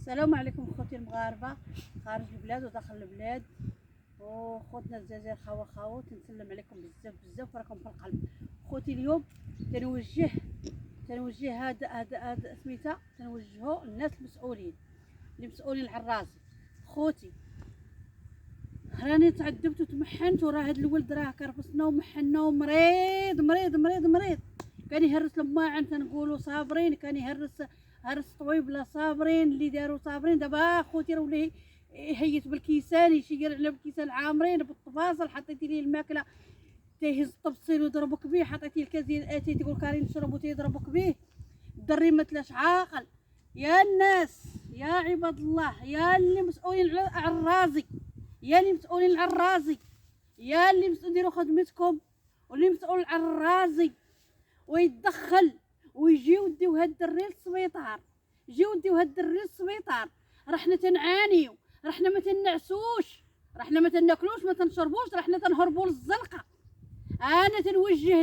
السلام عليكم خوتي المغاربه خارج البلاد وداخل البلاد وخوتنا الجزائر خاوت نسلم عليكم بزاف بزاف وراكم في القلب. خوتي اليوم تنوجه هذا سميتها تنوجهه للناس المسؤولين اللي مسؤولين على الرازي. خوتي راني تعذبت وتمحنت وراه هاد الولد راه كرفصنا ومحنا ومريض مريض مريض مريض، كان يهرس الماعن تنقولوا صابرين، كان هرس طويب لا صابرين اللي داروا صابرين. دابا خوتي راه ولا يهيت بالكيسان يشير على بالكيسان عامرين بالطفاصل، حطيتي ليه الماكله تيهز الطبسيل ويضربك به، حطيتي الكازين اتي تقول كارين نشربوا تيضربك به. الدري ما تلاش عاقل. يا الناس يا عباد الله، يا اللي مسؤولين على الرازي، يا اللي مسؤولين على الرازي، يا اللي مسؤولين ديروا خدمتكم واللي مسؤول على الرازي ويتدخل ويجيو يديو هاد الدري للسبيطار، جيو يديو هاد الدري للسبيطار. رحنا تنعانيو، رحنا ما تنعسوش، رحنا ما تناكلوش ما تنشربوش، رحنا تنهربوا للزنقه. انا تنوجه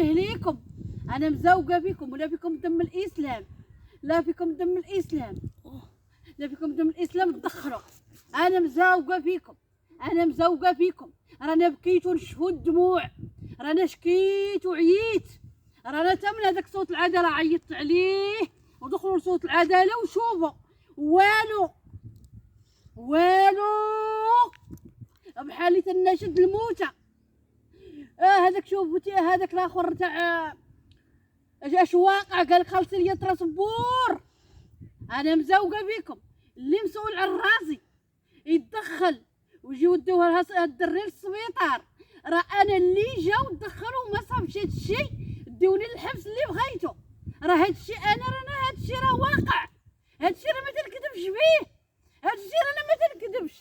ليكم انا مزوقه بكم، ولا فيكم دم الاسلام، لا فيكم دم الاسلام، لا فيكم دم الاسلام تدخلوا. انا مزوقه فيكم، رانا بكيت ونشفوا الدموع، رانا شكيت وعييت، رانا تمن هذاك صوت العداله عيطت عليه ودخلوا لصوت العداله وشوفوا والو بحال اللي تناشد الموتى. هذاك شوفوا هذاك الاخر تاع اش واقع قال خلصي لي طراس بور. انا مزوقه بكم، اللي مسؤول على الرازي يتدخل ويجيو يدوها الدري للسبيطار. راه انا اللي جاو دخلوا وما صابش هادشي ديوني للحبس اللي بغيتو. راه هادشي رانا هادشي راه واقع، هادشي راه ما تنكذبش بيه، هادشي رانا ما تنكذبش،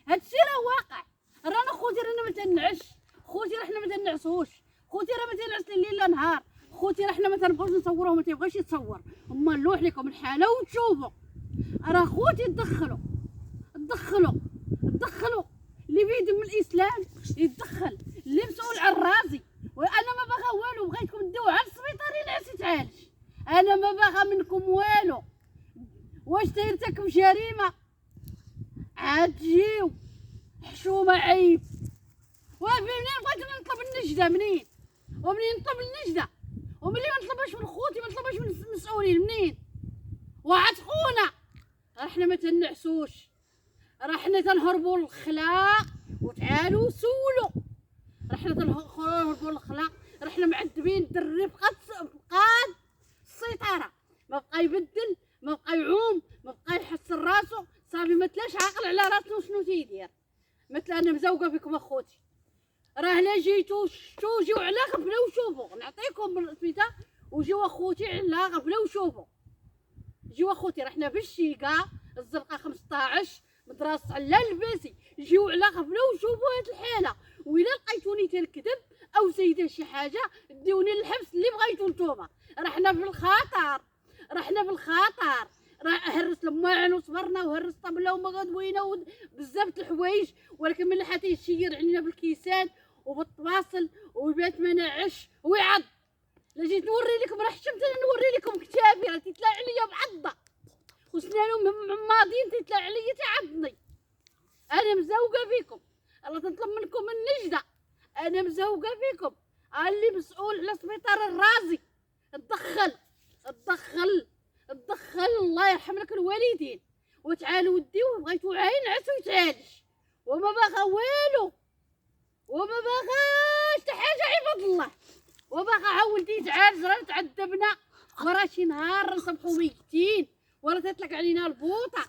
هادشي راه واقع. رانا خوتي رانا ما تنعش، خوتي راه حنا ما تنعسوش، خوتي راه ما تنعس الليل لا نهار، خوتي راه حنا ما تنبغيوش نصوروه، ما تيبغيش يتصور. اما نلوح لكم الحاله وتشوفوا. راه خوتي تدخلوا اللي بيدم الاسلام يتدخل، اللي مسؤول على الرازي. وانا ما باغا والو، بغيتكم ديوه على السبيطار ينعس يتعالج، انا ما باغا منكم والو. واش تيرتكب جريمه عاد تجيو حشومه عيب. منين بغيت نطلب النجده، منين نطلب النجده وملي ما نطلبش من خوتي ما نطلبش من المسؤولين منين؟ وعتقونا. راه حنا ما تنعسوش، راه حنا تنهربوا للخلاق وتعالوا سولوا. راه حنا تنهربوا للخلاق، راه حنا معذبين. الدري بقات السيطره، ما بقى يبدل، ما بقى يعوم، ما بقى يحسن راسو، صافي ما تلاش عاقل على راسو شنو تيدير. مثل انا مزوقه فيكم اخوتي، راه لا جيتو شتو جيو على غفله وشوفوا. نعطيكم سميتها وجيو اخوتي على غفله وشوفوا. جيو اخوتي راه حنا في الشيقه الزرقاء 15 مدرسه على الباسي، جيو على غفله وشوفوا هاد الحاله. وإلا لقيتوني تنكذب او سيده شي حاجه ديوني للحبس اللي بغيتو نتوما. راه حنا في الخطر، راه هرس الماعن وصبرنا وهرس طبله ومغدوينه بزاف د الحوايج، ولكن ملي حتى يشير علينا بالكيسان وبالطواصل ويبات ما نعش ويعض. لا جيت نوري لكم راه حشمت انا نوري لكم كتافي راه تيطلع عليا بعضه وسنانو ماضيين تيطلع عليا تعضني. انا مزوقه فيكم، الله تطلب منكم النجده. انا مزوقه فيكم، اللي مسؤول على سبيطار الرازي اتدخل الله يرحم لك الوالدين. وتعالوا وديوه بغيتو عين عسو يتعالج، وما باغا والو، وما باغاش حتى حاجه عباد الله، وباغا عاولتي يتعالج. راه تعذبنا وراه شي نهار نصبحو ميتين وراه تطلق علينا البوطه.